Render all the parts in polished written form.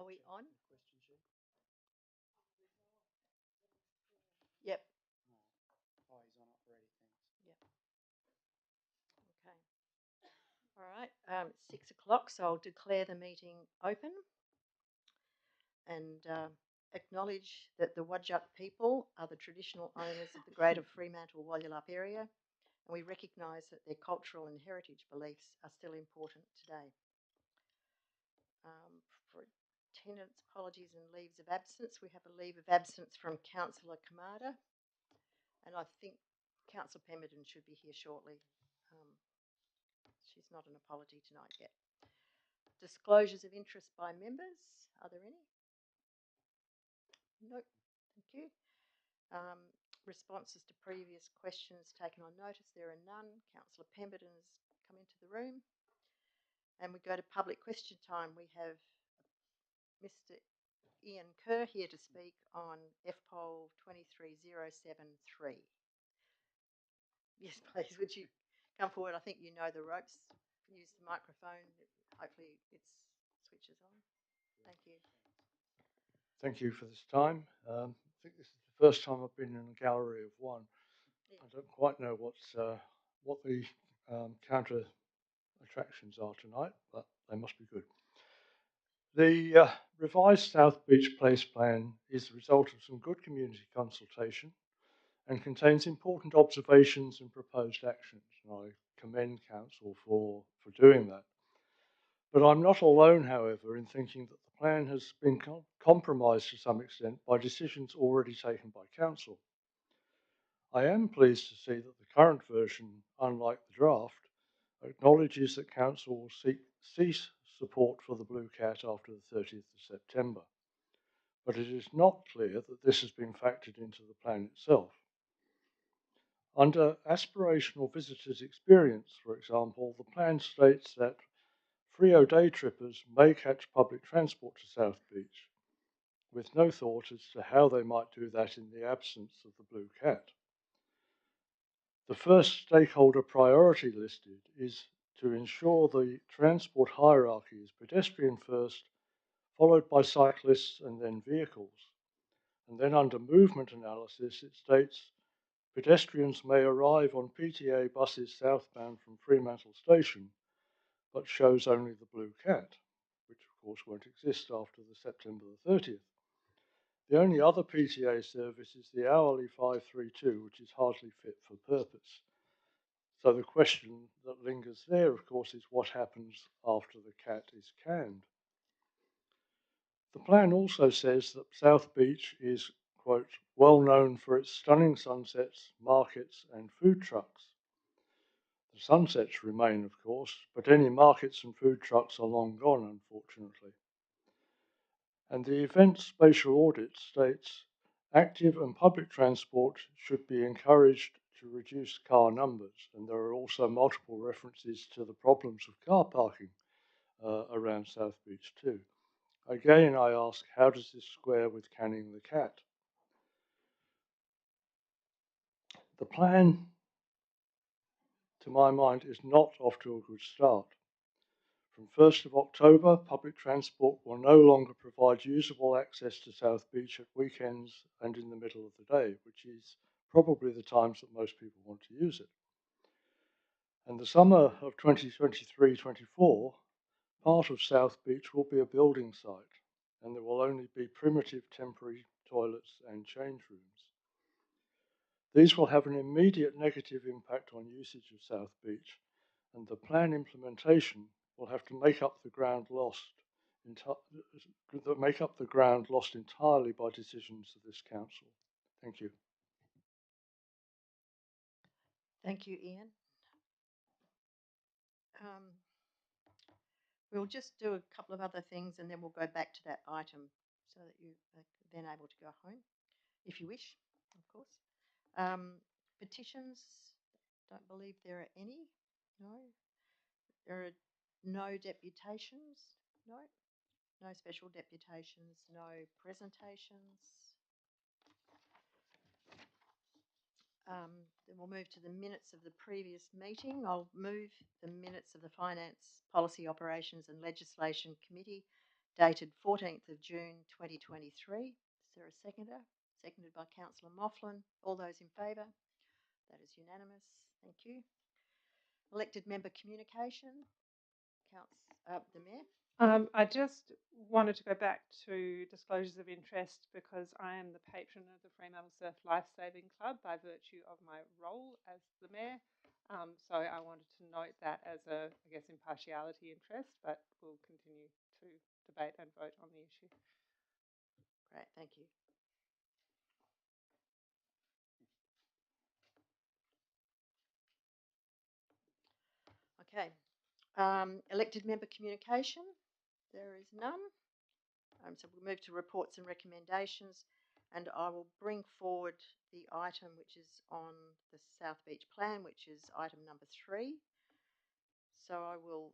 Are we on? Yep. Oh, he's on already, thanks. Yep. Okay. All right. It's 6 o'clock, so I'll declare the meeting open and acknowledge that the Whadjuk people are the traditional owners of the Greater Fremantle Walyalup area, and we recognise that their cultural and heritage beliefs are still important today. For attendance, apologies and leaves of absence, we have a leave of absence from Councillor Kamada, and I think Councillor Pemberton should be here shortly. She's not an apology tonight yet. Disclosures of interest by members, are there any? Nope, thank you. Responses to previous questions taken on notice, there are none. Councillor Pemberton has come into the room. And we go to public question time. We have Mr. Ian Kerr here to speak on FPOL 23073. Yes, please, would you come forward? I think you know the ropes. Use the microphone. Hopefully it switches on. Thank you. Thank you for this time. I think this is the first time I've been in a gallery of one. Yeah. I don't quite know what the counter attractions are tonight, but they must be good. The revised South Beach Place Plan is the result of some good community consultation and contains important observations and proposed actions. And I commend Council for doing that. But I'm not alone, however, in thinking that the plan has been compromised to some extent by decisions already taken by Council. I am pleased to see that the current version, unlike the draft, acknowledges that Council will cease support for the Blue Cat after the 30th of September. But it is not clear that this has been factored into the plan itself. Under aspirational visitors' experience, for example, the plan states that Freo day trippers may catch public transport to South Beach, with no thought as to how they might do that in the absence of the Blue Cat. The first stakeholder priority listed is to ensure the transport hierarchy is pedestrian first, followed by cyclists and then vehicles. And then under movement analysis, it states pedestrians may arrive on PTA buses southbound from Fremantle Station, but shows only the Blue Cat, which of course won't exist after the September the 30th. The only other PTA service is the hourly 532, which is hardly fit for purpose. So the question that lingers there, of course, is what happens after the cat is canned. The plan also says that South Beach is, quote, well known for its stunning sunsets, markets and food trucks. The sunsets remain, of course, but any markets and food trucks are long gone, unfortunately. And the event spatial audit states active and public transport should be encouraged to reduce car numbers. And there are also multiple references to the problems of car parking around South Beach too. Again, I ask, how does this square with canning the cat? The plan, to my mind, is not off to a good start. From 1st of October, public transport will no longer provide usable access to South Beach at weekends and in the middle of the day, which is probably the times that most people want to use it. And the summer of 2023-24, part of South Beach will be a building site, and there will only be primitive temporary toilets and change rooms. These will have an immediate negative impact on usage of South Beach, and the plan implementation will have to make up the ground lost entirely by decisions of this council. Thank you. Thank you, Ian. We'll just do a couple of other things and then we'll go back to that item so that you are then able to go home, if you wish, of course. Petitions, don't believe there are any. No. There are no deputations. No. No special deputations. No presentations. Then we'll move to the minutes of the previous meeting. I'll move the minutes of the Finance, Policy, Operations and Legislation Committee dated 14th of June 2023. Is there a seconder? Seconded by Councillor Moughlin. All those in favour? That is unanimous. Thank you. Elected member communication. The Mayor. I just wanted to go back to disclosures of interest because I am the patron of the Fremantle Surf Lifesaving Club by virtue of my role as the Mayor. So I wanted to note that as a, I guess, impartiality interest, but we'll continue to debate and vote on the issue. Great, thank you. Okay, elected member communication. There is none. So we'll move to reports and recommendations, and I will bring forward the item which is on the South Beach plan, which is item number 3. So I will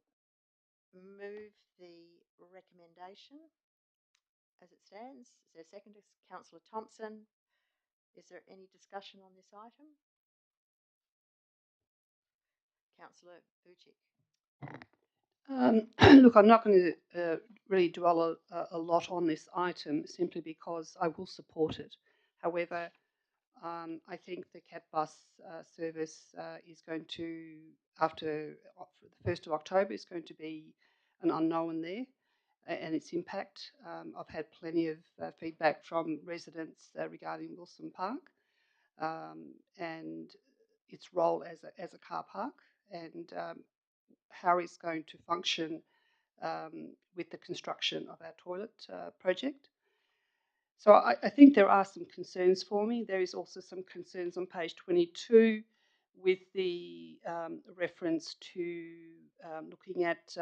move the recommendation as it stands. Is there a second? Councillor Thompson. Is there any discussion on this item? Councillor Bucik. Look, I'm not going to really dwell a lot on this item simply because I will support it. However, I think the CAT bus service is going to, after the 1st of October, is going to be an unknown there and its impact. I've had plenty of feedback from residents regarding Wilson Park and its role as a car park and how it's going to function with the construction of our toilet project. So I think there are some concerns for me. There is also some concerns on page 22 with the reference to looking at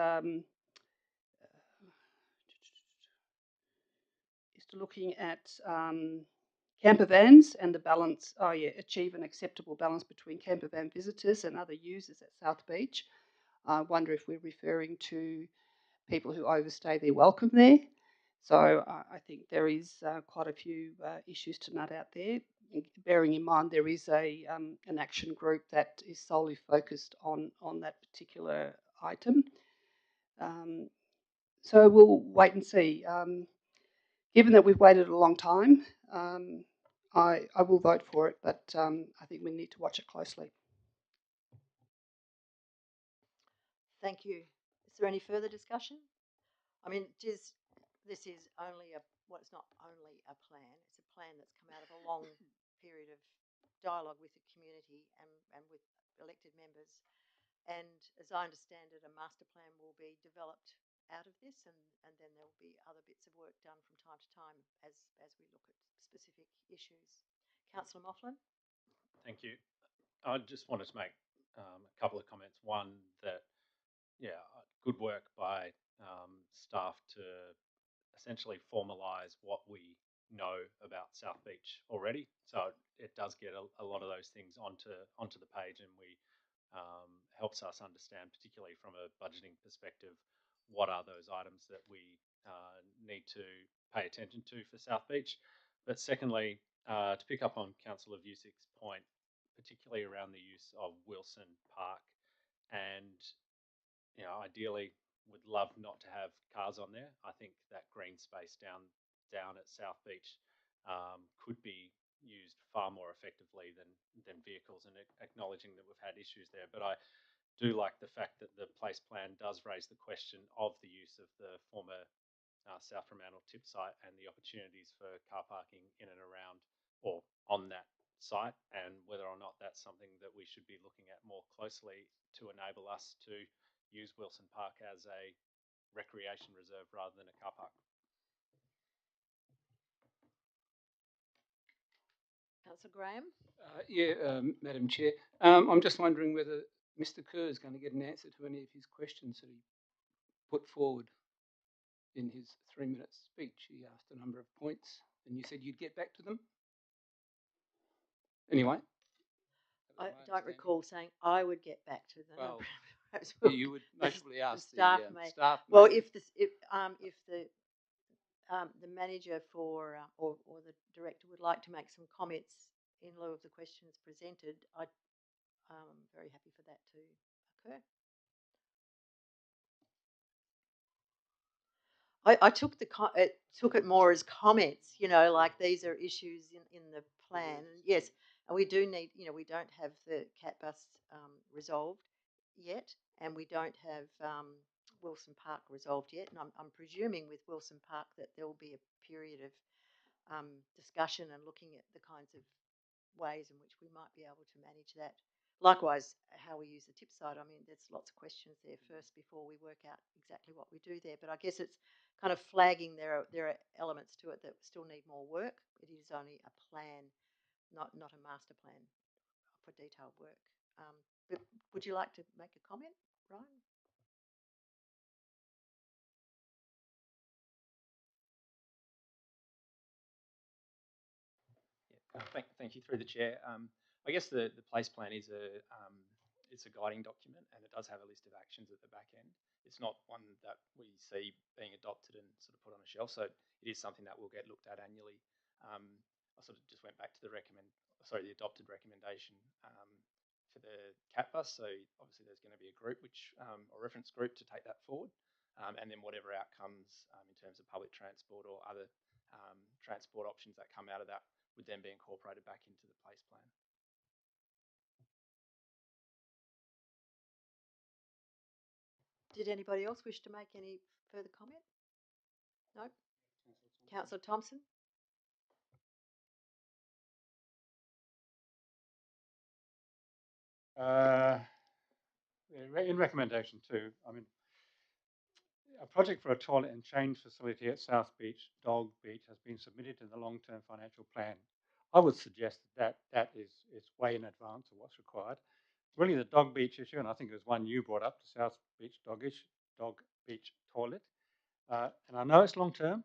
camper vans and the balance, achieve an acceptable balance between camper van visitors and other users at South Beach. I wonder if we're referring to people who overstay their welcome there. So I think there is quite a few issues to nut out there, bearing in mind there is an action group that is solely focused on that particular item. So we'll wait and see. Given that we've waited a long time, I will vote for it, but I think we need to watch it closely. Thank you. Is there any further discussion? I mean, this is only it's not only a plan, it's a plan that's come out of a long period of dialogue with the community and with elected members. And as I understand it, a master plan will be developed out of this and then there will be other bits of work done from time to time as we look at specific issues. Councillor Moughlin. Thank you. I just wanted to make a couple of comments. One, that, good work by staff to essentially formalise what we know about South Beach already. So it does get a lot of those things onto the page, and we helps us understand, particularly from a budgeting perspective, what are those items that we need to pay attention to for South Beach. But secondly, to pick up on Councillor Vucik's point, particularly around the use of Wilson Park, and ideally would love not to have cars on there. I think that green space down at South Beach could be used far more effectively than vehicles, and acknowledging that we've had issues there. But I do like the fact that the place plan does raise the question of the use of the former South Fremantle tip site and the opportunities for car parking in and around or on that site, and whether or not that's something that we should be looking at more closely to enable us to use Wilson Park as a recreation reserve rather than a car park. Councillor Graham. Madam Chair. I'm just wondering whether Mr. Kerr is going to get an answer to any of his questions that he put forward in his 3-minute speech. He asked a number of points, and you said you'd get back to them. Anyway. I don't recall saying I would get back to them. Well, perhaps you would mostly ask the staff. Well, if the manager or the director would like to make some comments in lieu of the questions presented, I'm very happy for that to occur. I took took it more as comments, you know, like these are issues in the plan. And yes, and we do need, you know, we don't have the cat bus resolved yet, and we don't have Wilson Park resolved yet. And I'm presuming with Wilson Park that there will be a period of discussion and looking at the kinds of ways in which we might be able to manage that. Likewise, how we use the tip side. I mean, there's lots of questions there first before we work out exactly what we do there. But I guess it's kind of flagging there are elements to it that still need more work. It is only a plan, not a master plan for detailed work. But would you like to make a comment, Ryan? Thank you through the chair. I guess the place plan is it's a guiding document, and it does have a list of actions at the back end. It's not one that we see being adopted and sort of put on a shelf, so it is something that will get looked at annually. I sort of just went back to the adopted recommendation for the cat bus. So obviously there's going to be a group or reference group to take that forward, and then whatever outcomes in terms of public transport or other transport options that come out of that would then be incorporated back into the place plan. Did anybody else wish to make any further comment? No? Councillor Thompson? In recommendation 2, I mean, a project for a toilet and change facility at South Beach, Dog Beach, has been submitted to the long-term financial plan. I would suggest that is way in advance of what's required. Really, the Dog Beach issue, and I think it was one you brought up, the South Beach Dog Beach toilet. And I know it's long-term,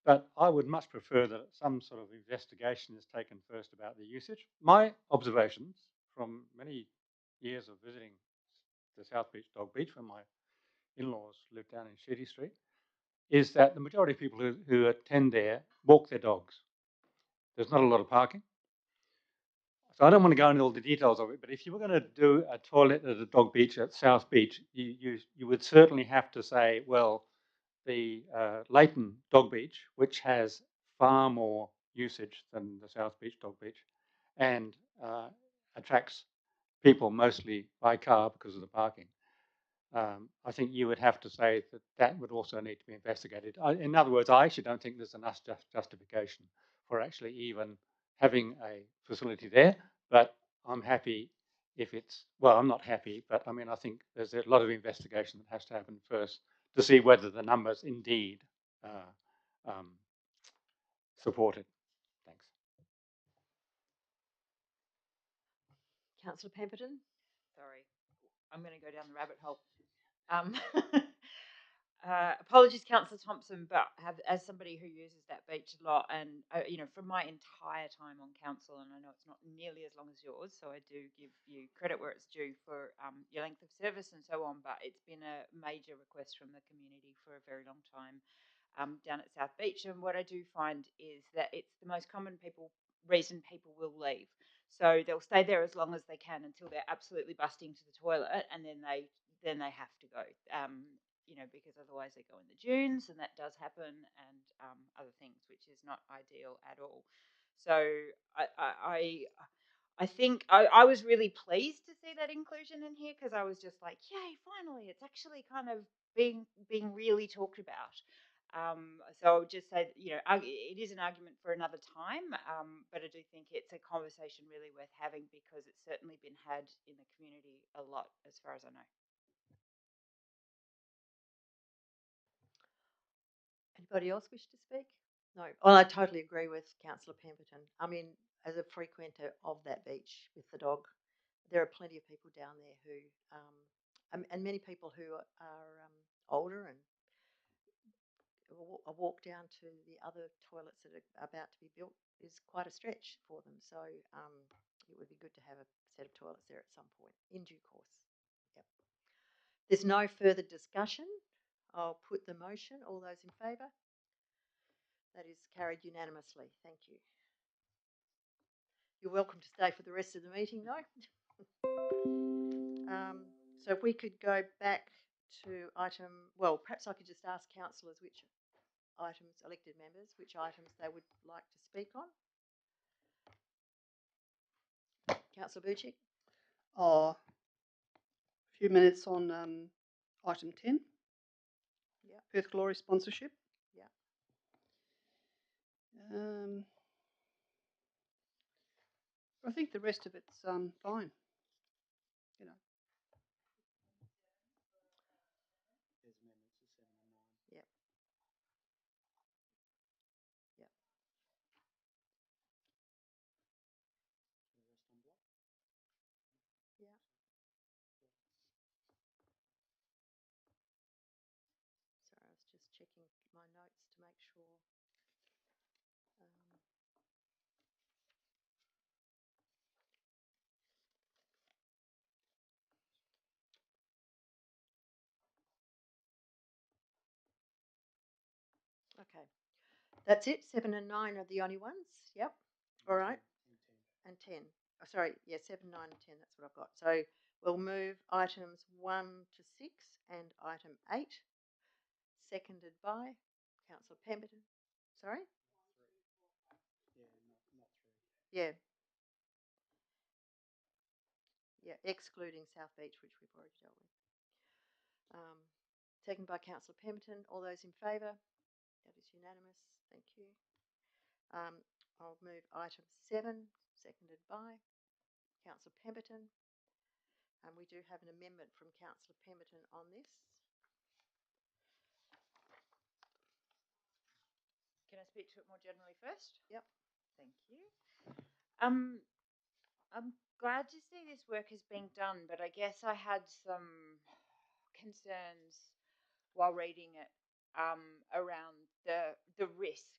but I would much prefer that some sort of investigation is taken first about the usage. My observations from many years of visiting the South Beach Dog Beach, when my in-laws live down in Sheedy Street, is that the majority of people who attend there walk their dogs. There's not a lot of parking. So I don't want to go into all the details of it, but if you were going to do a toilet at a dog beach at South Beach, you would certainly have to say, well, the Leighton Dog Beach, which has far more usage than the South Beach Dog Beach, and attracts people mostly by car because of the parking. I think you would have to say that would also need to be investigated. In other words, I actually don't think there's enough justification for actually even having a facility there, but I'm happy if it's, well, I'm not happy, but I mean, I think there's a lot of investigation that has to happen first to see whether the numbers indeed support it. Thanks. Councillor Pemberton? Sorry, I'm going to go down the rabbit hole. Apologies, Councillor Thompson, but as somebody who uses that beach a lot, and you know, from my entire time on council, and I know it's not nearly as long as yours, so I do give you credit where it's due for your length of service and so on. But it's been a major request from the community for a very long time down at South Beach, and what I do find is that it's the most common reason people will leave. So they'll stay there as long as they can until they're absolutely busting to the toilet, and then they have to go. You know, because otherwise they go in the dunes, and that does happen, and other things, which is not ideal at all. So I think I was really pleased to see that inclusion in here, because I was just like, yay, finally, it's actually kind of being really talked about. So I would just say, you know, it is an argument for another time, but I do think it's a conversation really worth having, because it's certainly been had in the community a lot, as far as I know. Anybody else wish to speak? No. Well, I totally agree with Councillor Pemberton. I mean, as a frequenter of that beach with the dog, there are plenty of people down there who, and many people who are older, and a walk down to the other toilets that are about to be built is quite a stretch for them. So it would be good to have a set of toilets there at some point in due course. Yep. There's no further discussion. I'll put the motion. All those in favour? That is carried unanimously. Thank you. You're welcome to stay for the rest of the meeting, though. So if we could go back to item, well, perhaps I could just ask councillors which items, elected members, which items they would like to speak on. Councillor Bucci? A few minutes on item 10. Yeah. Perth Glory sponsorship. Yeah. I think the rest of it's fine. You know. Yep. Yep. Yeah. Sorry, I was just checking my notes to make sure. Okay, that's it. 7 and 9 are the only ones. Yep. All right. And 10. Oh, sorry. Yeah, 7, 9, and 10. That's what I've got. So we'll move items 1 to 6 and item 8. Seconded by Councillor Pemberton. Sorry? Yeah. Yeah, excluding South Beach, which we've already dealt with. Seconded by Councillor Pemberton. All those in favour? That is unanimous. Thank you. I'll move item 7, seconded by Councillor Pemberton. And we do have an amendment from Councillor Pemberton on this. Can I speak to it more generally first? Yep. Thank you. I'm glad to see this work is being done, but I guess I had some concerns while reading it around the risk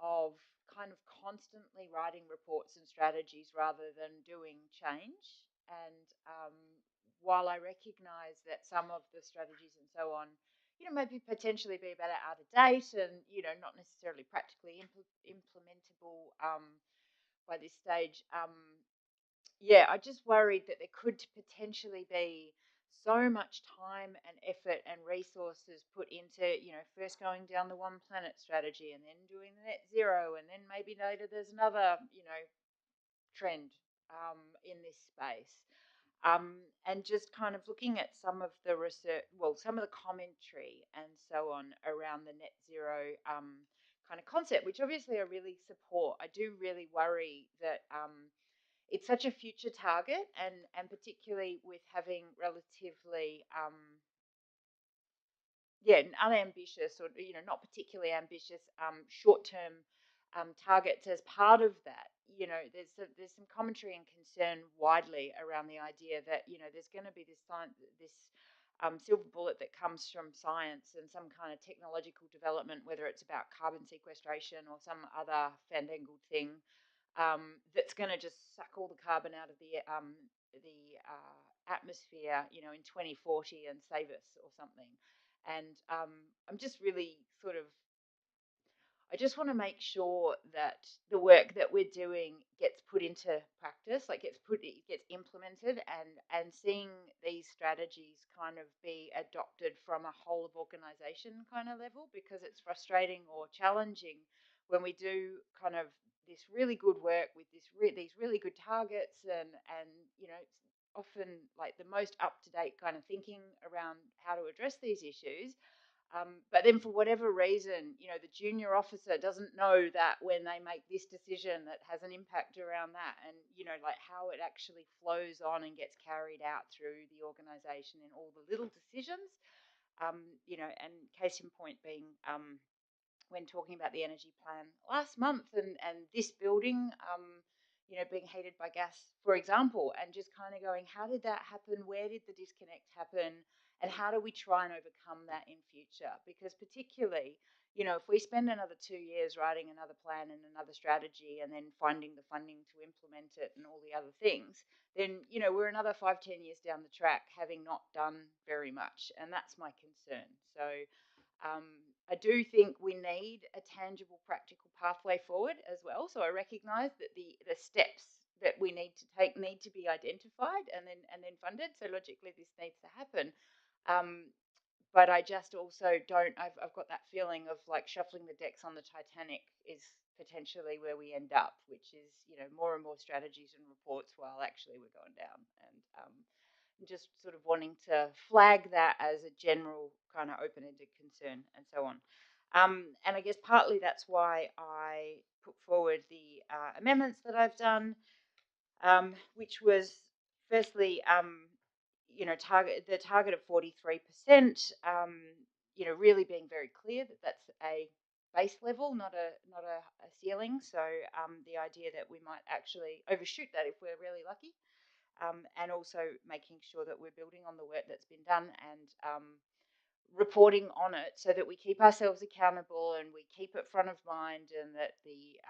of kind of constantly writing reports and strategies rather than doing change. And while I recognise that some of the strategies and so on, maybe potentially be a bit out of date and, not necessarily practically implementable by this stage. I just worried that there could potentially be so much time and effort and resources put into, first going down the one planet strategy and then doing the net zero, and then maybe later there's another, trend in this space. And just kind of looking at some of the research, some of the commentary and so on around the net zero kind of concept, which obviously I really support. I do really worry that it's such a future target, and particularly with having relatively unambitious or not particularly ambitious short-term targets as part of that. There's some commentary and concern widely around the idea that there's going to be this silver bullet that comes from science and some kind of technological development, whether it's about carbon sequestration or some other fandangled thing that's going to just suck all the carbon out of the atmosphere, in 2040 and save us or something. And I'm just really I just want to make sure that the work that we're doing gets put into practice, like gets implemented, and seeing these strategies kind of be adopted from a whole of organisation kind of level, because it's frustrating or challenging when we do kind of this really good work with these really good targets and it's often like the most up-to-date kind of thinking around how to address these issues. But then for whatever reason, the junior officer doesn't know that when they make this decision that has an impact around that, and, like how it actually flows on and gets carried out through the organisation in all the little decisions. And case in point being when talking about the energy plan last month and this building, being heated by gas, for example, and just kind of going, how did that happen? Where did the disconnect happen? And how do we try and overcome that in future? Because particularly, if we spend another 2 years writing another plan and another strategy and then finding the funding to implement it and all the other things, then, we're another 5-10 years down the track having not done very much. And that's my concern. So I do think we need a tangible, practical pathway forward as well. So I recognise that the steps that we need to take need to be identified and then funded. So logically, this needs to happen. but I just also don't. I've got that feeling of like shuffling the decks on the Titanic is potentially where we end up, which is more and more strategies and reports while actually we're going down, and just sort of wanting to flag that as a general kind of open-ended concern and so on. And I guess partly that's why I put forward the amendments that I've done, which was firstly, the target of 43%. Really being very clear that that's a base level, not a ceiling. So the idea that we might actually overshoot that if we're really lucky, and also making sure that we're building on the work that's been done and reporting on it so that we keep ourselves accountable and we keep it front of mind, and that the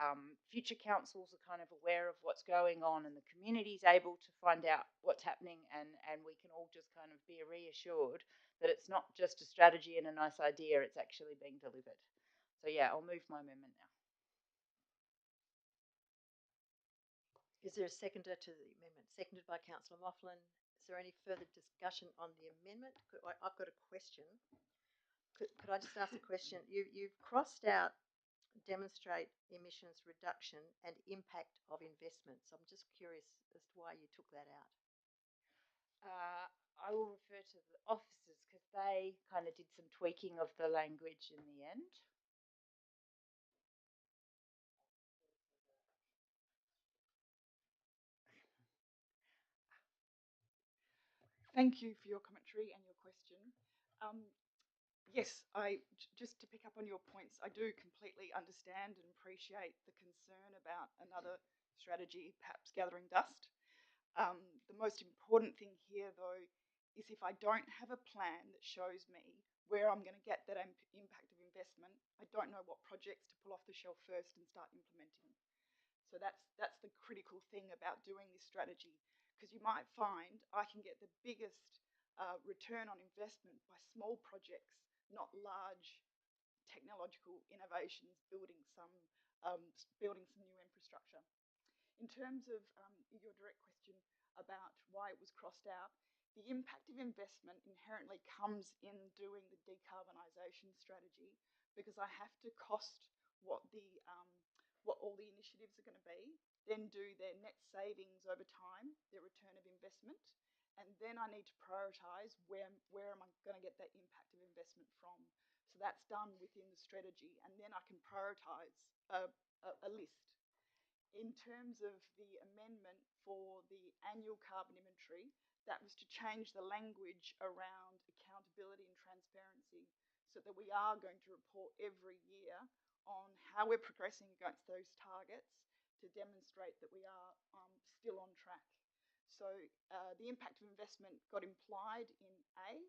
future councils are kind of aware of what's going on and the community's able to find out what's happening, and we can all just kind of be reassured that it's not just a strategy and a nice idea, it's actually being delivered. So yeah, I'll move my amendment now. Is there a seconder to the amendment? Seconded by Councillor Mofflin. Is there any further discussion on the amendment? I've got a question. Could I just ask a question? You've crossed out demonstrate emissions reduction and impact of investments. I'm just curious as to why you took that out. I will refer to the officers because they kind of did some tweaking of the language in the end. Thank you for your commentary and your question. Yes, just to pick up on your points, I do completely understand and appreciate the concern about another strategy perhaps gathering dust. The most important thing here, though, is if I don't have a plan that shows me where I'm going to get that impact of investment, I don't know what projects to pull off the shelf first and start implementing. So that's the critical thing about doing this strategy, because you might find I can get the biggest return on investment by small projects, not large technological innovations, building some new infrastructure. In terms of your direct question about why it was crossed out, the impact of investment inherently comes in doing the decarbonisation strategy, because I have to cost what all the initiatives are going to be, then do their net savings over time, their return of investment, and then I need to prioritise where am I going to get that impact of investment from. So that's done within the strategy, and then I can prioritise a list. In terms of the amendment for the annual carbon inventory, that was to change the language around accountability and transparency, so that we are going to report every year on how we're progressing against those targets to demonstrate that we are still on track. So the impact of investment got implied in A,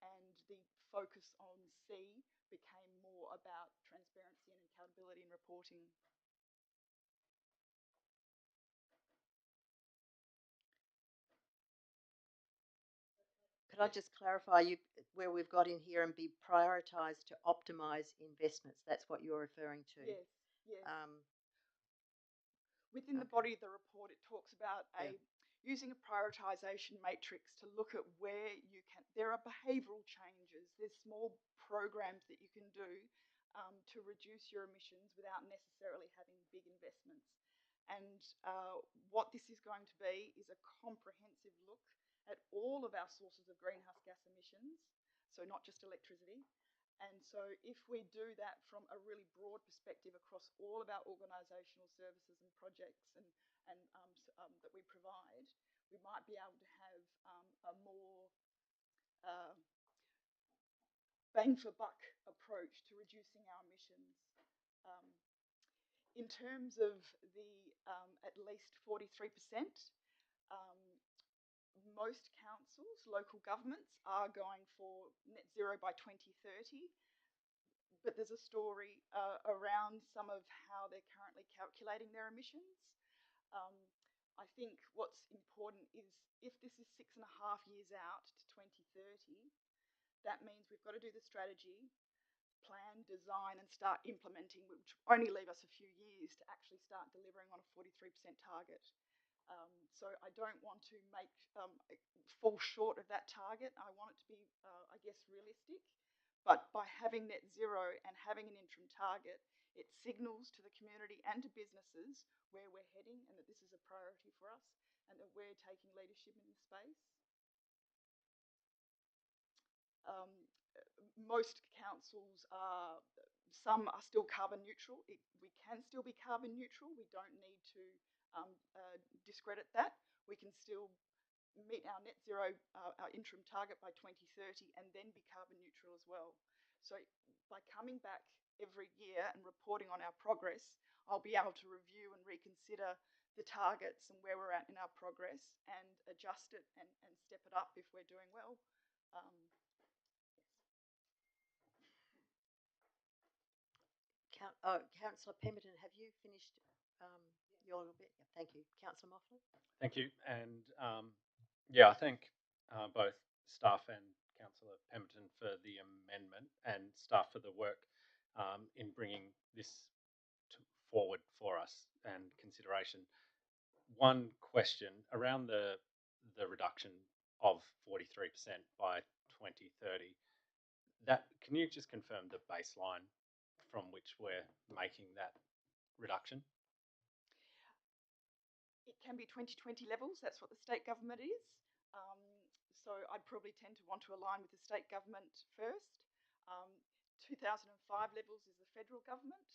and the focus on C became more about transparency and accountability and reporting. Could I just clarify where we've got in here and be prioritised to optimise investments? That's what you're referring to. Yes, yes. Within the body of the report, it talks about using a prioritisation matrix to look at where you can. There are behavioural changes. There's small programs that you can do to reduce your emissions without necessarily having big investments. And what this is going to be is a comprehensive look at all of our sources of greenhouse gas emissions, so not just electricity. And so if we do that from a really broad perspective across all of our organisational services and projects and that we provide, we might be able to have a more bang for buck approach to reducing our emissions. In terms of the at least 43%, most councils, local governments, are going for net zero by 2030. But there's a story around some of how they're currently calculating their emissions. I think what's important is if this is 6.5 years out to 2030, that means we've got to do the strategy, plan, design, and start implementing, which only leave us a few years to actually start delivering on a 43% target. So I don't want to fall short of that target. I want it to be, I guess, realistic. But by having net zero and having an interim target, it signals to the community and to businesses where we're heading and that this is a priority for us and that we're taking leadership in the space. Most councils some are still carbon neutral. We can still be carbon neutral. We don't need to discredit that. We can still meet our net zero, our interim target by 2030 and then be carbon neutral as well. So by coming back every year and reporting on our progress, I'll be able to review and reconsider the targets and where we're at in our progress and adjust it and step it up if we're doing well. Councillor Pemberton, have you finished your little bit? Yeah, thank you. Councillor Mofflin? Thank you. And yeah, I thank both staff and Councillor Pemberton for the amendment and staff for the work in bringing this forward for us and consideration. One question around the reduction of 43% by 2030. That, can you just confirm the baseline from which we're making that reduction? It can be 2020 levels. That's what the state government is. So I'd probably tend to want to align with the state government first. 2005 levels is the federal government.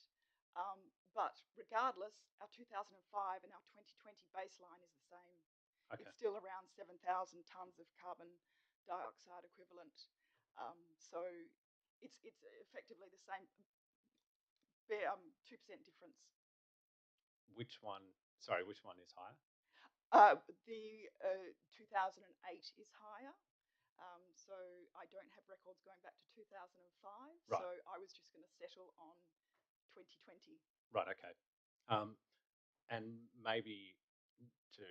But regardless, our 2005 and our 2020 baseline is the same. Okay. It's still around 7,000 tonnes of carbon dioxide equivalent. So it's effectively the same, 2% difference. Which one? Sorry, which one is higher? The 2008 is higher. So I don't have records going back to 2005. Right. So I was just going to settle on 2020. Right. Okay. And maybe to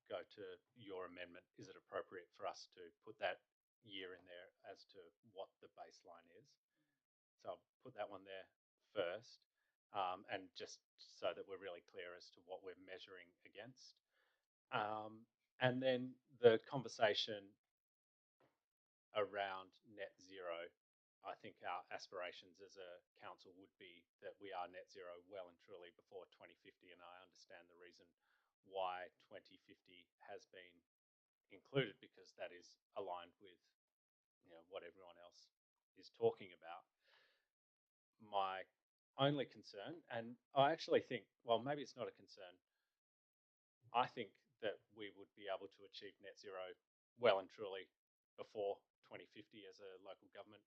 go to your amendment, is it appropriate for us to put that year in there as to what the baseline is? So I'll put that one there first. And just so that we're really clear as to what we're measuring against. And then the conversation around net zero, I think our aspirations as a council would be that we are net zero well and truly before 2050, and I understand the reason why 2050 has been included, because that is aligned with what everyone else is talking about. My only concern, and I actually think, well, maybe it's not a concern, I think that we would be able to achieve net zero well and truly before 2050 as a local government,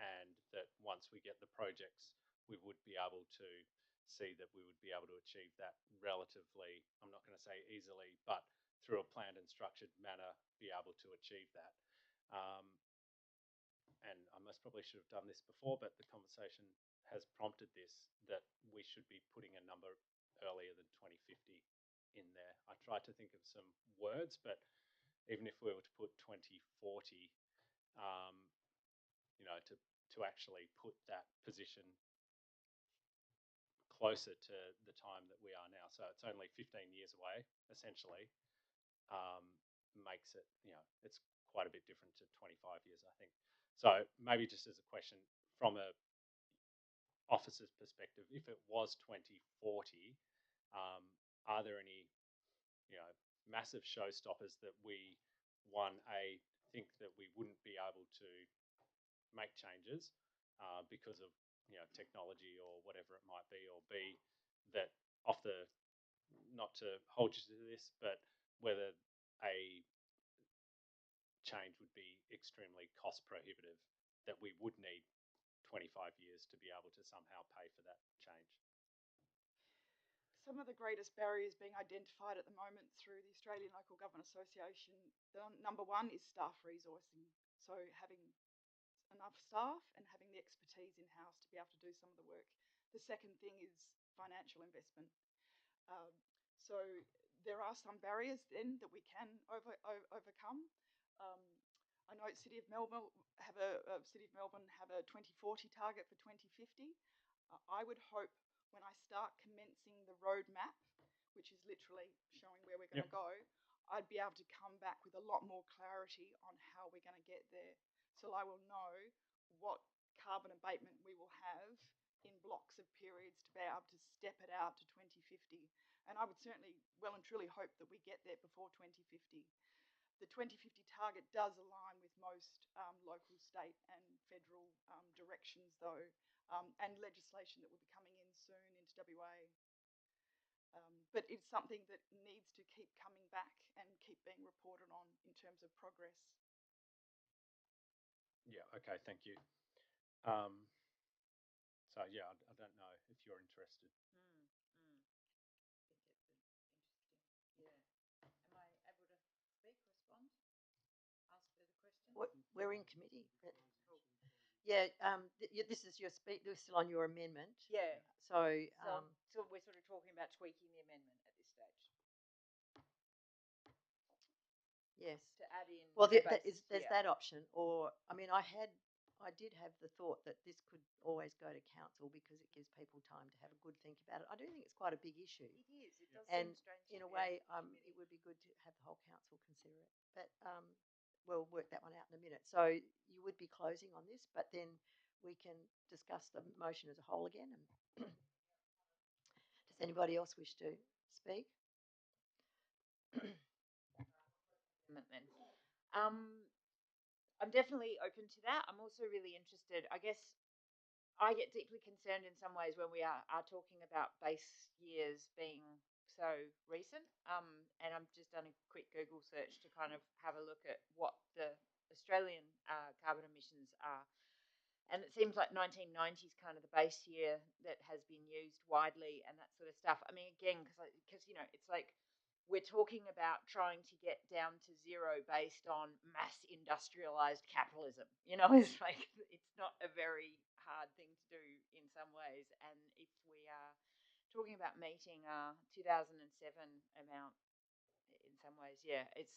and that once we get the projects, we would be able to see that we would be able to achieve that relatively, I'm not going to say easily, but through a planned and structured manner, be able to achieve that. And I most probably should have done this before, but the conversation has prompted this, that we should be putting a number earlier than 2050 in there. I tried to think of some words, but even if we were to put 2040, to actually put that position closer to the time that we are now, so it's only 15 years away, essentially, makes it, it's quite a bit different to 25 years, I think. So maybe just as a question from a officer's perspective, if it was 2040, are there any, massive showstoppers that we, think that we wouldn't be able to make changes because of, technology or whatever it might be, or B, that not to hold you to this, but whether a change would be extremely cost prohibitive, that we would need 25 years to be able to somehow pay for that change? Some of the greatest barriers being identified at the moment through the Australian Local Government Association, number one is staff resourcing. So having enough staff and having the expertise in-house to be able to do some of the work. The second thing is financial investment. So there are some barriers then that we can overcome. I know City of Melbourne have a 2040 target for 2050. I would hope when I start commencing the roadmap, which is literally showing where we're going to go, I'd be able to come back with a lot more clarity on how we're going to get there. So I will know what carbon abatement we will have in blocks of periods to be able to step it out to 2050. And I would certainly well and truly hope that we get there before 2050. The 2050 target does align with most local, state and federal directions though, and legislation that will be coming in soon into WA. But it's something that needs to keep coming back and keep being reported on in terms of progress. Yeah, okay, thank you. So yeah, I don't know if you're interested. I think that's interesting. Yeah. Am I able to speak, respond, ask further questions? We're in committee. But yeah, this is your speak. This is on your amendment. Yeah. So, So we're sort of talking about tweaking the amendment at this stage. yes. To add in. Well, a there's basis, that option, or I mean, I did have the thought that this could always go to council because it gives people time to have a good think about it. I do think it's quite a big issue. It is. It does and seem strange. in a way, it would be good to have the whole council consider it. But we'll work that one out in a minute. So you would be closing on this, but then we can discuss the motion as a whole again. And does anybody else wish to speak? Then. I'm definitely open to that. I'm also really interested. I guess I get deeply concerned in some ways when we are talking about base years being so recent. And I've just done a quick Google search to kind of have a look at what the Australian carbon emissions are. And it seems like 1990 is kind of the base year that has been used widely and that sort of stuff. I mean, again, because you know, it's like we're talking about trying to get down to zero based on mass industrialized capitalism. You know, it's like it's not a very hard thing to do in some ways. And if we are talking about meeting our 2007 amount in some ways, yeah, it's.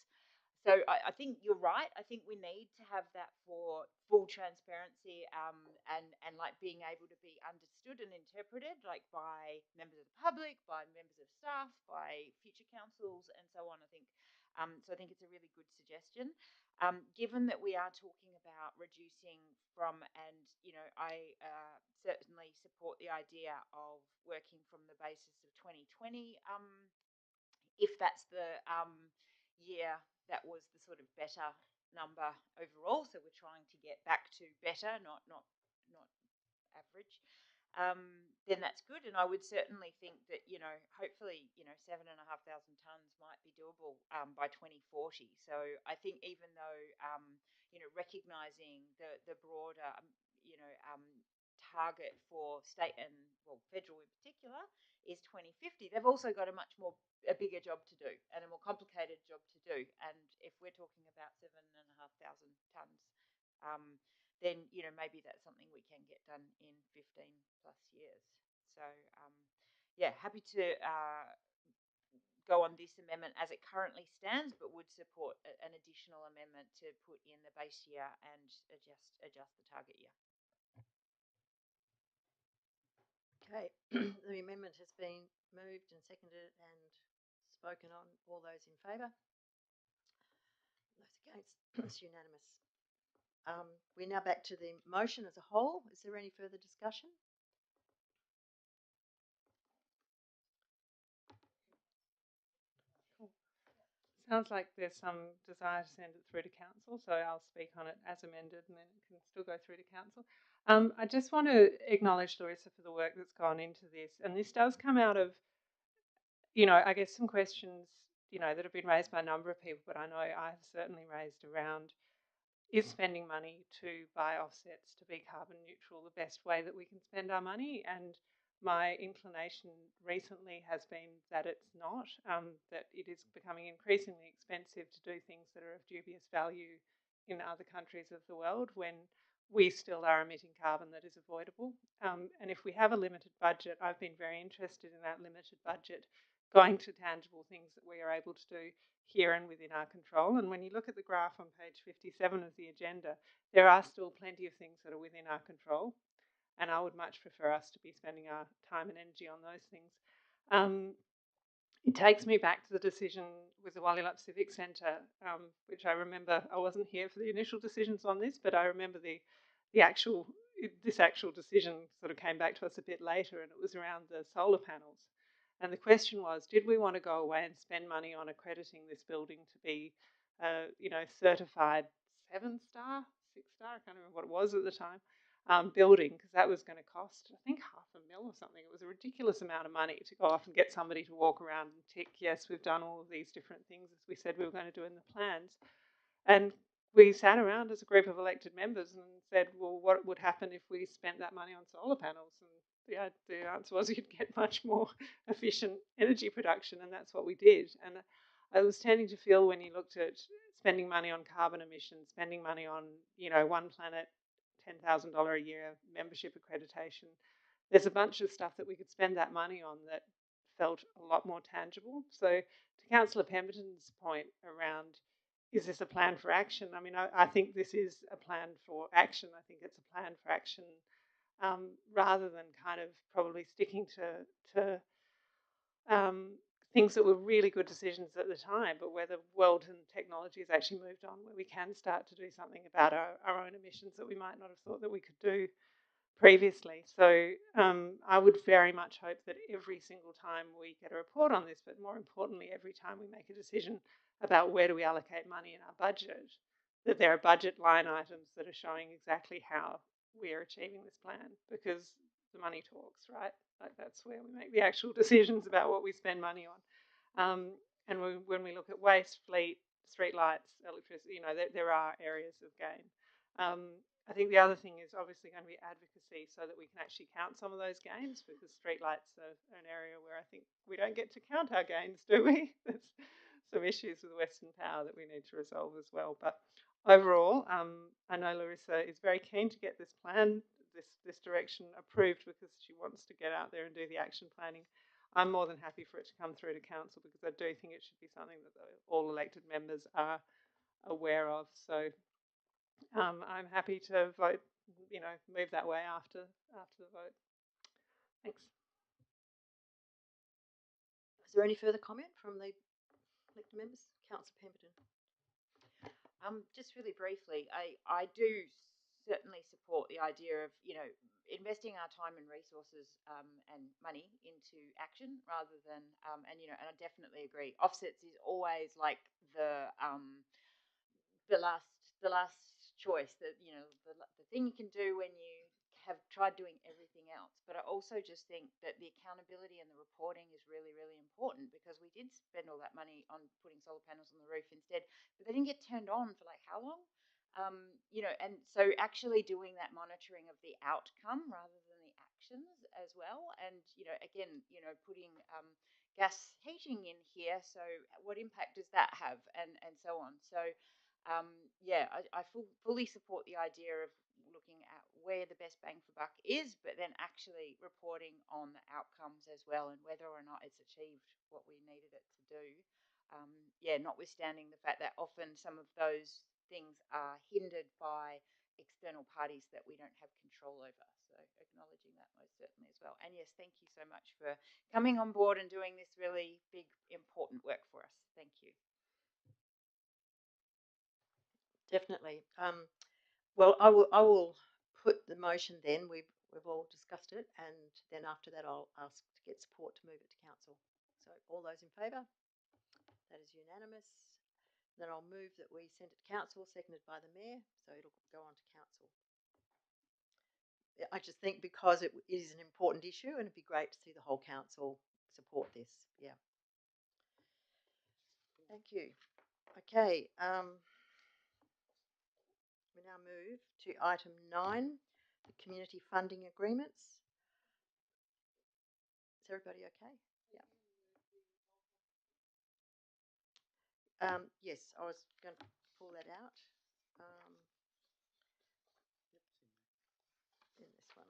So I think you're right. I think we need to have that for full transparency and like being able to be understood and interpreted like by members of the public, by members of staff, by future councils and so on. I think so I think it's a really good suggestion. Given that we are talking about reducing from, and you know, I certainly support the idea of working from the basis of 2020 if that's the year that was the sort of better number overall. So we're trying to get back to better, not average. Then that's good. And I would certainly think that, you know, hopefully, you know, 7,500 tonnes might be doable by 2040. So I think even though, you know, recognising the broader, you know, target for state and, well, federal in particular is 2050, they've also got a bigger job to do and a more complicated job to do. And if we're talking about 7,500 tonnes, then, you know, maybe that's something we can get done in 15 plus years. So, yeah, happy to go on this amendment as it currently stands, but would support an additional amendment to put in the base year and adjust the target year. Okay, the amendment has been moved and seconded and spoken on. All those in favour? Those against? It's unanimous. We're now back to the motion as a whole. Is there any further discussion? Cool. Sounds like there's some desire to send it through to council, so I'll speak on it as amended and then it can still go through to council. I just want to acknowledge Larissa for the work that's gone into this, and this does come out of, you know, I guess some questions, you know, that have been raised by a number of people, but I know I've certainly raised around, is spending money to buy offsets to be carbon neutral the best way that we can spend our money? And my inclination recently has been that it's not, that it is becoming increasingly expensive to do things that are of dubious value in other countries of the world when we still are emitting carbon that is avoidable. And if we have a limited budget, I've been very interested in that limited budget going to tangible things that we are able to do here and within our control. And when you look at the graph on page 57 of the agenda, there are still plenty of things that are within our control. And I would much prefer us to be spending our time and energy on those things. it takes me back to the decision with the Walyalup Civic Centre, which I remember. I wasn't here for the initial decisions on this, but I remember this actual decision sort of came back to us a bit later, and it was around the solar panels. And the question was, did we want to go away and spend money on accrediting this building to be, certified 7-star, 6-star? I can't remember what it was at the time. Building, because that was going to cost, I think, $500,000 or something. It was a ridiculous amount of money to go off and get somebody to walk around and tick, yes, we've done all of these different things as we said we were going to do in the plans. And we sat around as a group of elected members and said, well, what would happen if we spent that money on solar panels? And the answer was you'd get much more efficient energy production, and that's what we did. And I was tending to feel when you looked at spending money on carbon emissions, spending money on, One Planet, $10,000 a year membership accreditation. There's a bunch of stuff that we could spend that money on that felt a lot more tangible. So to Councillor Pemberton's point around, is this a plan for action? I mean, I think this is a plan for action. I think it's a plan for action rather than kind of probably sticking to things that were really good decisions at the time, but where the world and technology has actually moved on, where we can start to do something about our own emissions that we might not have thought that we could do previously. So I would very much hope that every single time we get a report on this, but more importantly, every time we make a decision about where do we allocate money in our budget, that there are budget line items that are showing exactly how we are achieving this plan, because the money talks, right? Like that's where we make the actual decisions about what we spend money on. And when we look at waste, fleet, street lights, electricity, there are areas of gain. I think the other thing is obviously going to be advocacy so that we can actually count some of those gains, because streetlights are an area where I think we don't get to count our gains, do we? There's some issues with Western Power that we need to resolve as well. But overall, I know Larissa is very keen to get this plan, this direction approved, because she wants to get out there and do the action planning. I'm more than happy for it to come through to council, because I do think it should be something that all elected members are aware of. So I'm happy to vote, move that way after the vote. Thanks. Is there any further comment from the elected members? Councillor Pemberton. Just really briefly, I do certainly support the idea of, investing our time and resources and money into action rather than, and I definitely agree. Offsets is always like the last choice, that the thing you can do when you have tried doing everything else. But I also just think that the accountability and the reporting is really, really important, because we did spend all that money on putting solar panels on the roof instead, but they didn't get turned on for like how long? And so actually doing that monitoring of the outcome rather than the actions as well. And, again, putting gas heating in here. So what impact does that have? And so on. So, I fully support the idea of looking at where the best bang for buck is, but then actually reporting on the outcomes as well, and whether or not it's achieved what we needed it to do. Notwithstanding the fact that often some of those things are hindered by external parties that we don't have control over. So acknowledging that most certainly as well. And yes, thank you so much for coming on board and doing this really big, important work for us. Thank you. Definitely. Well, I will put the motion then. We've all discussed it, and then after that I'll ask to get support to move it to council. So all those in favour? That is unanimous. Then I'll move that we send it to council, seconded by the mayor, so it'll go on to council. I just think because it is an important issue, and it'd be great to see the whole council support this. Yeah. Thank you. Okay. We now move to item 9, the community funding agreements. Is everybody okay? Yeah. Yes, I was going to pull that out. In this one.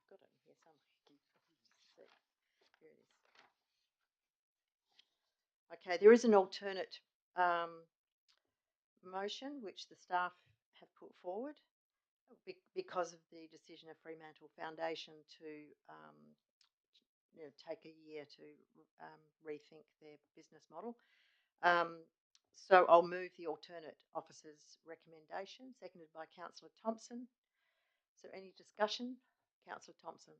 I've got it here somewhere. Here it is. Okay, there is an alternate motion which the staff have put forward. because of the decision of Fremantle Foundation to take a year to rethink their business model. So I'll move the alternate officer's recommendation, seconded by Councillor Thompson. Is there any discussion? Councillor Thompson.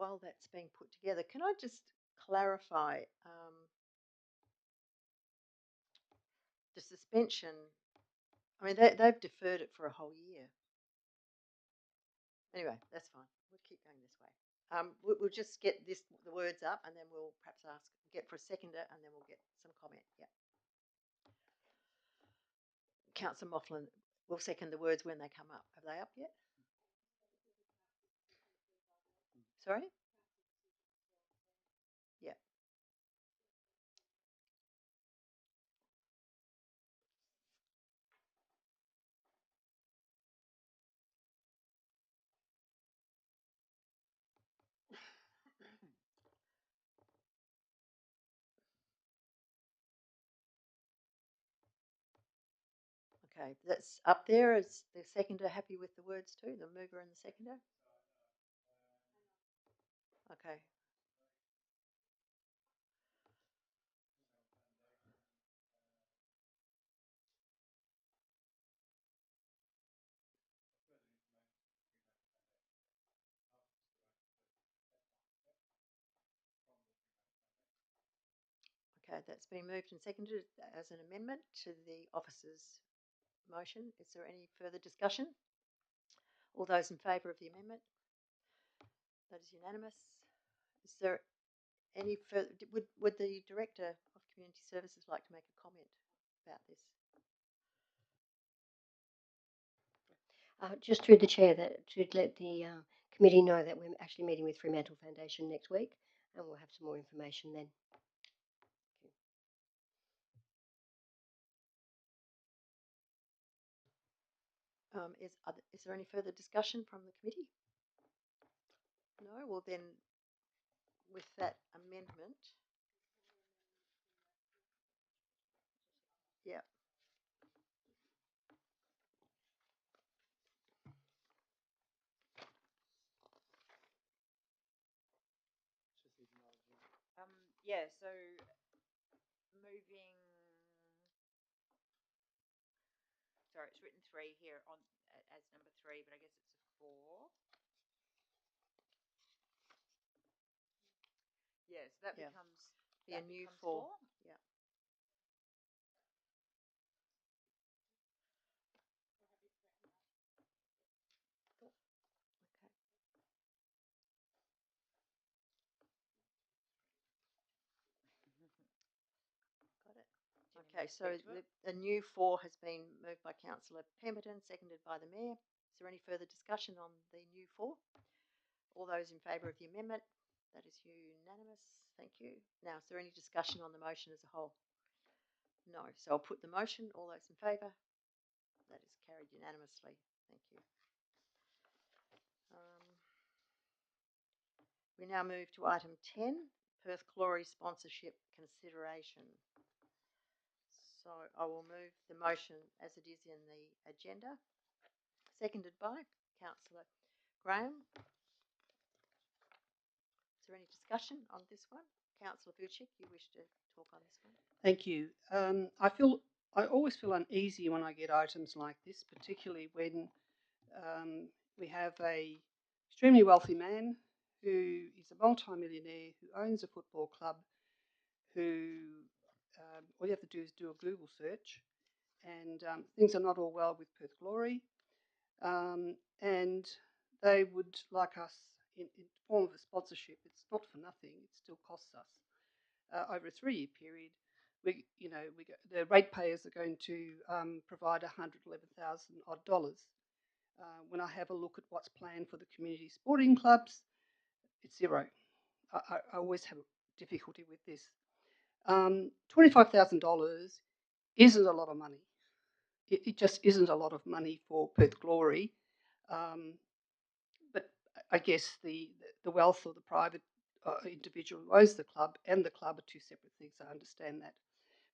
While that's being put together, can I just clarify the suspension? I mean, they've deferred it for a whole year. Anyway, that's fine. We'll keep going this way. We'll just get the words up, and then we'll perhaps get for a seconder, and then we'll get some comment. Yeah. Councillor Mofflin will second the words when they come up. Have they up yet? Sorry? Yeah. Okay, that's up there. Is the seconder happy with the words too? The mover and the seconder? Okay. Okay, that's been moved and seconded as an amendment to the officer's motion. Is there any further discussion? All those in favour of the amendment? That is unanimous. Is there any further? Would the Director of Community Services like to make a comment about this? Just through the chair, that to let the committee know that we're actually meeting with Fremantle Foundation next week, and we'll have some more information then. Is there any further discussion from the committee? No. Well, then, with that amendment, yeah. Yeah, so moving. Sorry, it's written 3 here on as number 3, but I guess it's a 4. Yeah, so that becomes a new 4. Yeah. Okay. Got it. Okay, so the new 4 has been moved by Councillor Pemberton, seconded by the Mayor. Is there any further discussion on the new 4? All those in favour of the amendment? That is unanimous. Thank you. Now, is there any discussion on the motion as a whole? No. So I'll put the motion. All those in favour? That is carried unanimously. Thank you. We now move to item 10, Perth Glory sponsorship consideration. So I will move the motion as it is in the agenda, seconded by Councillor Graham. Is there any discussion on this one? Councillor Vucic, you wish to talk on this one? Thank you. I always feel uneasy when I get items like this, particularly when we have a extremely wealthy man who is a multi-millionaire who owns a football club, who all you have to do is do a Google search, and things are not all well with Perth Glory, and they would like us in form of a sponsorship. It's not for nothing; it still costs us over a 3-year period. The ratepayers are going to provide $111,000 odd. When I have a look at what's planned for the community sporting clubs, it's zero. I always have difficulty with this. $25,000 isn't a lot of money. It just isn't a lot of money for Perth Glory. But I guess the wealth of the private individual who owns the club and the club are two separate things. I understand that.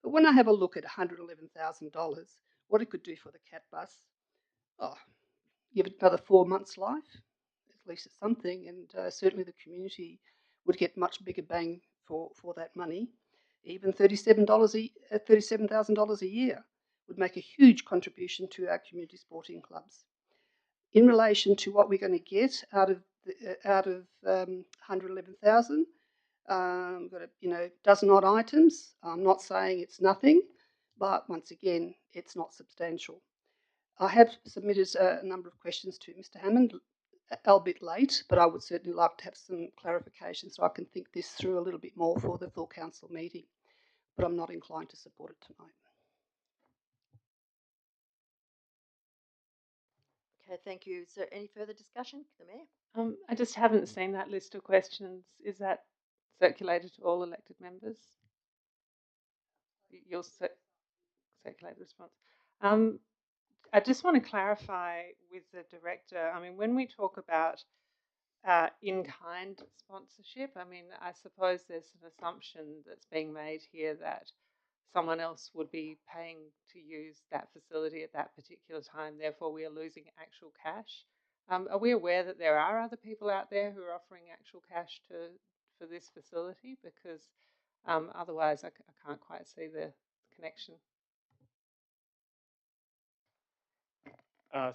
But when I have a look at $111,000, what it could do for the cat bus, give it another 4 months' life, at least it's something, and certainly the community would get much bigger bang for that money. Even $37,000 a year would make a huge contribution to our community sporting clubs. In relation to what we're going to get out of 111,000, we've got dozen odd items. I'm not saying it's nothing, but once again, it's not substantial. I have submitted a number of questions to Mr. Hammond, a bit late, but I would certainly like to have some clarification so I can think this through a little bit more for the full council meeting. But I'm not inclined to support it tonight. Okay, thank you. Is there any further discussion, the Mayor? I just haven't seen that list of questions. Is that circulated to all elected members? You'll circulate the response. I just want to clarify with the director. I mean, when we talk about in-kind sponsorship, I mean, I suppose there's an assumption that's being made here that someone else would be paying to use that facility at that particular time. Therefore, we are losing actual cash. Are we aware that there are other people out there who are offering actual cash for this facility? Because otherwise, I can't quite see the connection.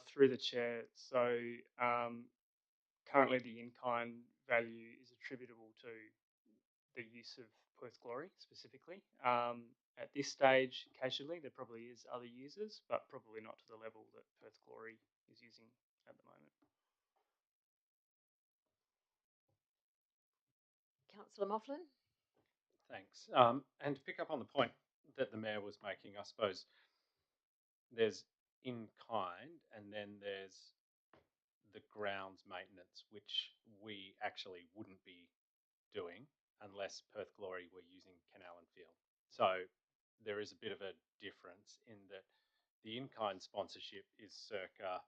Through the chair, so currently the in-kind value is attributable to the use of Perth Glory specifically. At this stage, casually, there probably is other users, but probably not to the level that Perth Glory is using at the moment. Councillor Moughlin? Thanks. And to pick up on the point that the Mayor was making, I suppose there's in kind and then there's the grounds maintenance, which we actually wouldn't be doing unless Perth Glory were using Canal and Field. So there is a bit of a difference in that the in-kind sponsorship is circa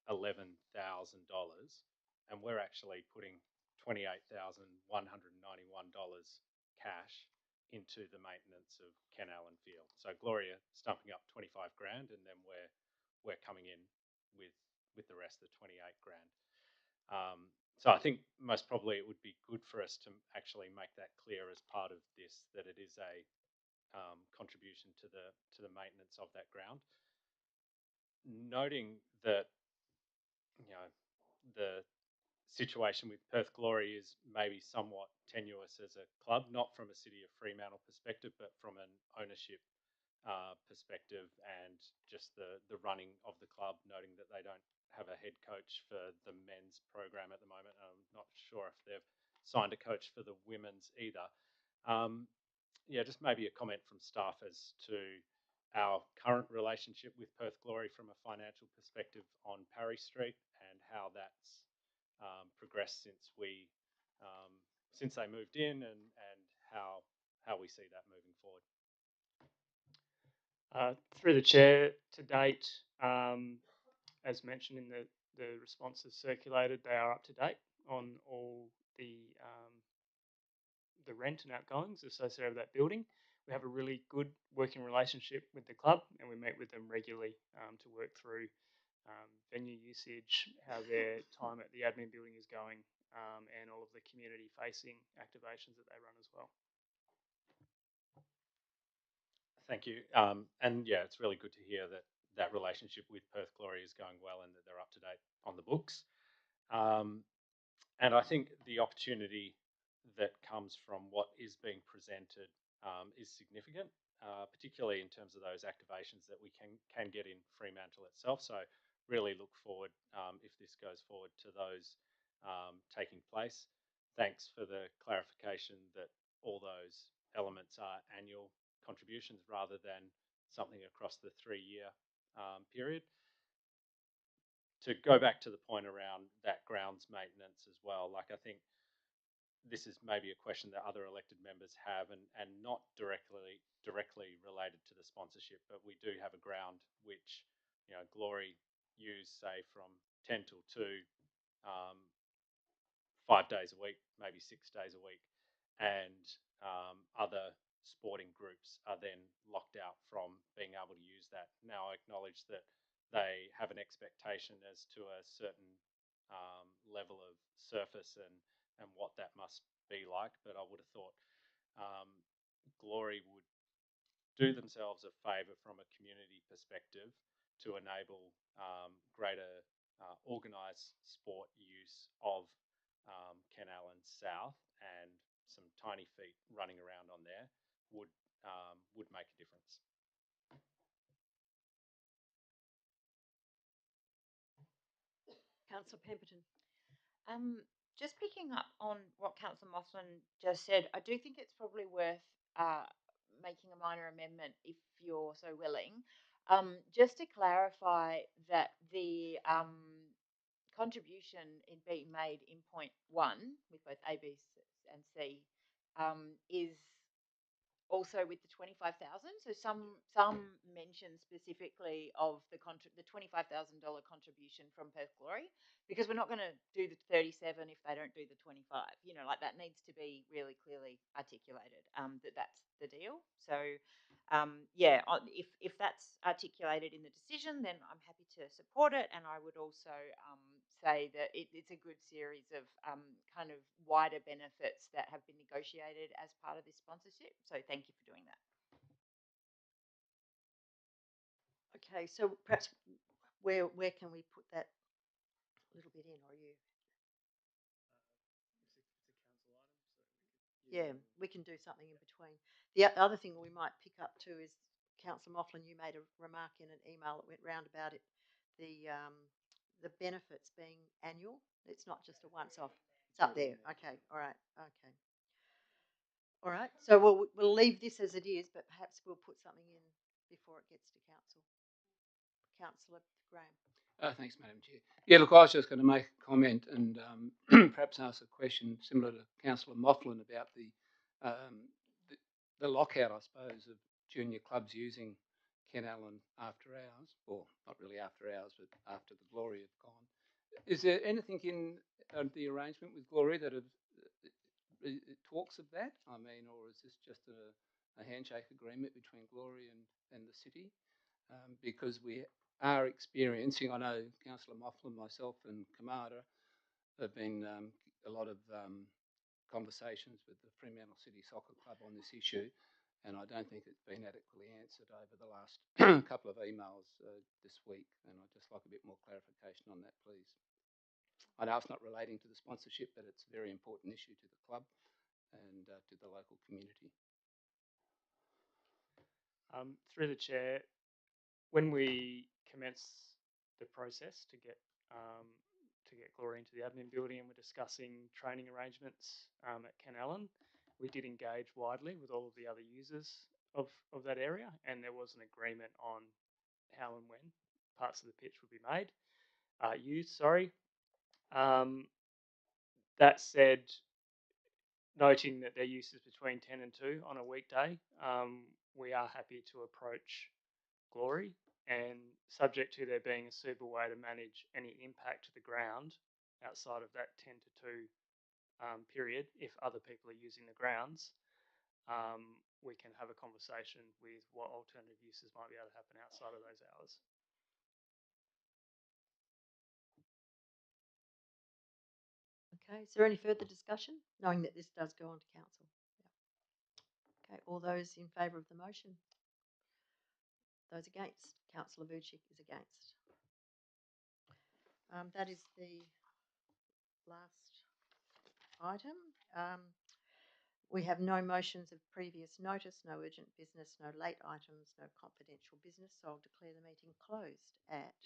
$11,000 and we're actually putting $28,191 cash into the maintenance of Canal and Field. So Gloria stumping up 25 grand and then we're coming in with the rest of the 28 grand. So I think most probably it would be good for us to actually make that clear as part of this, that it is a contribution to the maintenance of that ground. Noting that the situation with Perth Glory is maybe somewhat tenuous as a club, not from a City of Fremantle perspective, but from an ownership perspective and just the running of the club, noting that they don't have a head coach for the men's program at the moment. I'm not sure if they've signed a coach for the women's either. Just maybe a comment from staff as to our current relationship with Perth Glory from a financial perspective on Parry Street and how that's progressed since they moved in and how we see that moving forward. Through the chair, to date, as mentioned in the responses circulated, they are up to date on all the rent and outgoings associated with that building. We have a really good working relationship with the club, and we meet with them regularly to work through venue usage, how their time at the admin building is going, and all of the community-facing activations that they run as well. Thank you. And yeah, it's really good to hear that relationship with Perth Glory is going well and that they're up to date on the books. And I think the opportunity that comes from what is being presented is significant, particularly in terms of those activations that we can get in Fremantle itself. So really look forward, if this goes forward, to those taking place. Thanks for the clarification that all those elements are annual contributions rather than something across the 3-year period. To go back to the point around that grounds maintenance as well, like I think this is maybe a question that other elected members have, and not directly related to the sponsorship, but we do have a ground which, you know, Glory use, say, from 10 till 2, 5 days a week, maybe 6 days a week, and other sporting groups are then locked out from being able to use that. Now, I acknowledge that they have an expectation as to a certain level of surface and what that must be like, but I would have thought Glory would do themselves a favour from a community perspective to enable greater organised sport use of Ken Allen South, and some tiny feet running around on there would make a difference. Councillor Pemberton. Just picking up on what Councillor Mothman just said, I do think it's probably worth making a minor amendment if you're so willing. Just to clarify that the contribution in being made in point 1 with both A, B, and C is also with the 25,000. So some mention specifically of the $25,000 contribution from Perth Glory, because we're not going to do the 37 if they don't do the 25. You know, like that needs to be really clearly articulated, that that's the deal. So yeah, if that's articulated in the decision, then I'm happy to support it. And I would also say that it's a good series of kind of wider benefits that have been negotiated as part of this sponsorship. So thank you for doing that. Okay, so perhaps where can we put that a little bit in, or you? Yeah, we can do something in between. The other thing we might pick up too is, Councillor Mothman, you made a remark in an email that went round about it, the benefits being annual. It's not just a once-off. It's up there. Okay. All right. Okay. All right. So we'll leave this as it is, but perhaps we'll put something in before it gets to council. Councillor Graham. Thanks, Madam Chair. Yeah, look, I was just going to make a comment and perhaps ask a question similar to Councillor Mothman about the lockout, I suppose, of junior clubs using Ken Allen after hours, or not really after hours, but after the Glory have gone. Is there anything in the arrangement with Glory that it talks of that? I mean, or is this just a handshake agreement between Glory and the city? Because we are experiencing, I know Councillor Mothman, myself and Kamada have been a lot of conversations with the Fremantle City Soccer Club on this issue, and I don't think it's been adequately answered over the last couple of emails this week, and I'd just like a bit more clarification on that, please. I know it's not relating to the sponsorship, but it's a very important issue to the club and to the local community. Through the chair, when we commenced the process to get Glory into the admin building, and we're discussing training arrangements at Ken Allen, we did engage widely with all of the other users of that area, and there was an agreement on how and when parts of the pitch would be used. That said, noting that their use is between 10 and 2 on a weekday, we are happy to approach Glory, and subject to there being a suitable way to manage any impact to the ground outside of that 10 to 2 period, if other people are using the grounds, we can have a conversation with what alternative uses might be able to happen outside of those hours. Okay, is there any further discussion, knowing that this does go on to council? Yeah. Okay, all those in favour of the motion? Those against? Councillor Vucic is against. That is the last item. We have no motions of previous notice, no urgent business, no late items, no confidential business, so I'll declare the meeting closed at